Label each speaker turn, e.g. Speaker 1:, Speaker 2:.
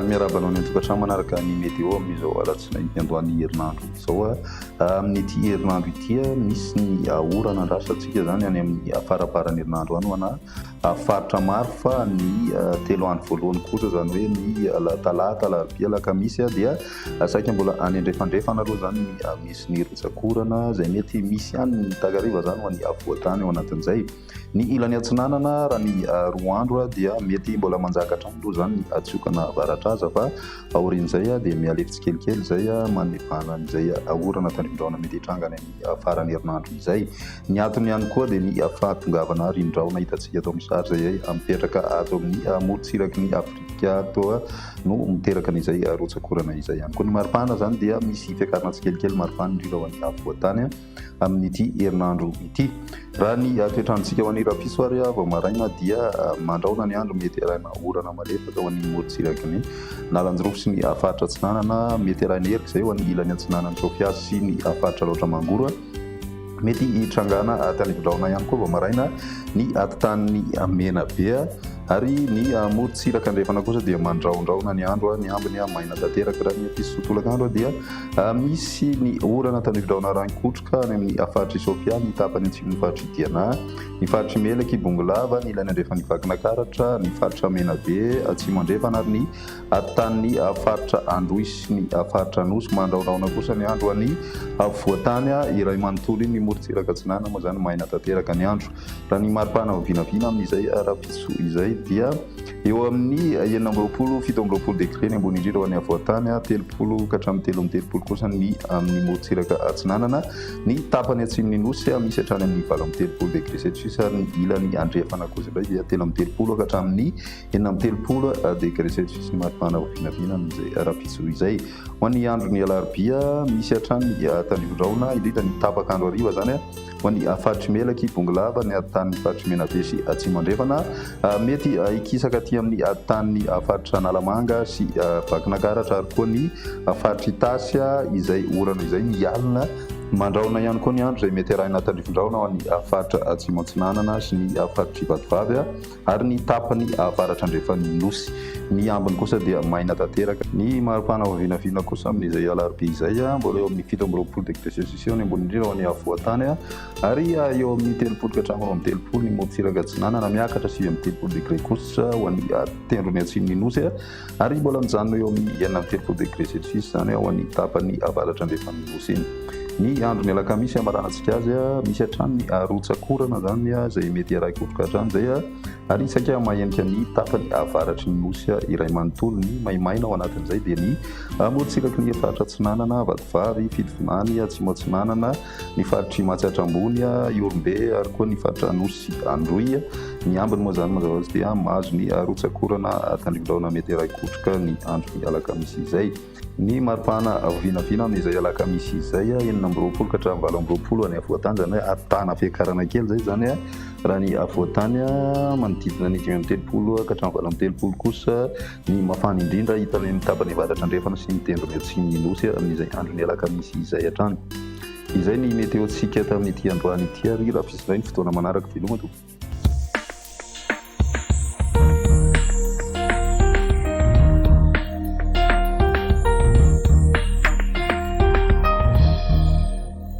Speaker 1: miaraba anao ny an-tokantrano manaraka ny météo amin'izao alatsinainy androany herinandro izao amin'ity herinandro ity misy ny orana andrasantsika zany any amin'ny faraparany herinandro any ana faritra maro fa ny telo andro voalohany kosa zany hoe ny talata alarobia alakamisy dia saika mbola any andrefandrefana aloha zany misy ny rotsakorana zay mety misy ihany ny takariva zany ho any avoatany ao anatin'izay ny ilany atsinanana raha ny roa andro dia mety mbola manjaka hatrany aloha zany atsiokana varatraza fa aorian'izay dia mialefitsy kelikely zay manefana an'izay orana tandrindраona mety hitrangany amin'ny farany herinandro izay ny antony ihany koa dia ny fahatongavana rindraona hitantsika atao amin'ny sary zay mipetraka ato amin'ny morotsiraky ny Afrika toa no miteraka an'izay rotsakorana izay ihany koa ny maripana zany dia misy fiakarana tsikelikely maripana indrindra ho an'ny avoatany amin'ity herinandro ity raha ny toetrandrontsika ho an'ny rapisoary vao maraina dia mandraona ny andro mety arahina orana malefaka ho an'ny morotsiraky ny nalanjorofo sy ny faritra atsinanana mety arahina herika izay ho an'ny ilany atsinanany Sofiasy sy ny faritra loatra mangoro mety hitrangana tany-drahona ihany koa vao maraina ny atitan'ny Menabe ary ny morotsiraka andrefana kosa dia mandraondraona ny andro ny ambiny maina tanteraka raha ny pisy sotolakandro dia misy ny orana tany-drahona rankotroka any amin'ny faritra Sofia ny tapany antsimo ny faritra Diana ny faritra Melaky Bongolava ny ilany andrefana Vakinakaratra ny faritra Menabe atsimo andrefana ary ny atitan'ny faritra Androisy ny faritra Anosy mandraondraona kosa ny andro any voatany iray manontolo ny morotsiraka atsinana moa zany maina tanteraka ny andro raha ny maripana vinavina amin'izay rapiso izay dia eo amin'ny 7-20 degré ny ambony indrindra ho an'ny avoatany 30 ka hatramin'ny 3-30 kosa ny amin'ny morotsiraka atsinanana ny tapany atsimon'ny Nosy misy hatrany amin'ny 20 degré celsius ary ny ilany andrefana kosa indray dia 30 ka hatramin'ny 30 degré celsius ny maripana vinavina amin'izay rapiso izay ho an'ny andro ny alarobia misy hatrany tandrindраona indrindra ny tapakandro ariva zany ho an'ny faritra Melaky Bongolava ny atitan'ny faritra Menabe sy atsimo andrefana mety ikisaka aty amin'ny atitan'ny faritra Nalamanga sy Vakinakaratra ary koa ny faritra Itasy izay orana izay ny alina mandraona ihany koa ny andro izay mety arahina tandrifon-drahona ho an'ny faritra atsimo atsinanana sy ny faritra Ivatovavy ary ny tapany faritra andrefan'ny Nosy ny ambiny kosa dia maina tanteraka ny maripana vinavina kosa amin'izay alarobia izay mbola eo amin'ny 17 degré celsius ny ambony indrindra ho an'ny avoatany ary eo amin'ny 30 ka hatramin'ny 30 ny morotsiraka atsinanana miakatra 30 degré kosa ho an'ny tendrony atsinon'ny Nosy ary mbola mijanona eo amin'ny 30 degré celsius zany ho an'ny tapany faritra andrefan'ny Nosy ny andro ny alakamisy amaranantsika azy misy hatrany ny rotsakorana zany zay mety araikotroka hatrany zay ary isaka mahenika ny tapany avaratry ny Nosy iray manontolo ny maimaina ao anatin'izay dia ny morotsiraky ny faritra atsinanana Vatovavy Fitovonany atsimo atsinanana ny faritra Matsatra ambony Iorombe ary koa ny faritra Anosy Androy ny ambiny moa zany mazava azy dia mahazo ny rotsakorana tandrindраona mety araikotroka ny andro ny alakamisy izay ny maripana vinavina amin'izay alakamisy izay 20 ka hatramin'ny 20 any avoatany zany hoe atana fiakarana kely zay zany raha ny avoatany manodidina ny 30 ka hatramin'ny 30 kosa ny mafana indrindra hita ny tapany varatra andrefana sy ny tendrony atsimony Nosy amin'izay andro ny alakamisy izay hatrany izay ny meteotsika tamin'ity androany ity ary raha fisinay ny fotoana manaraka veloma tompoko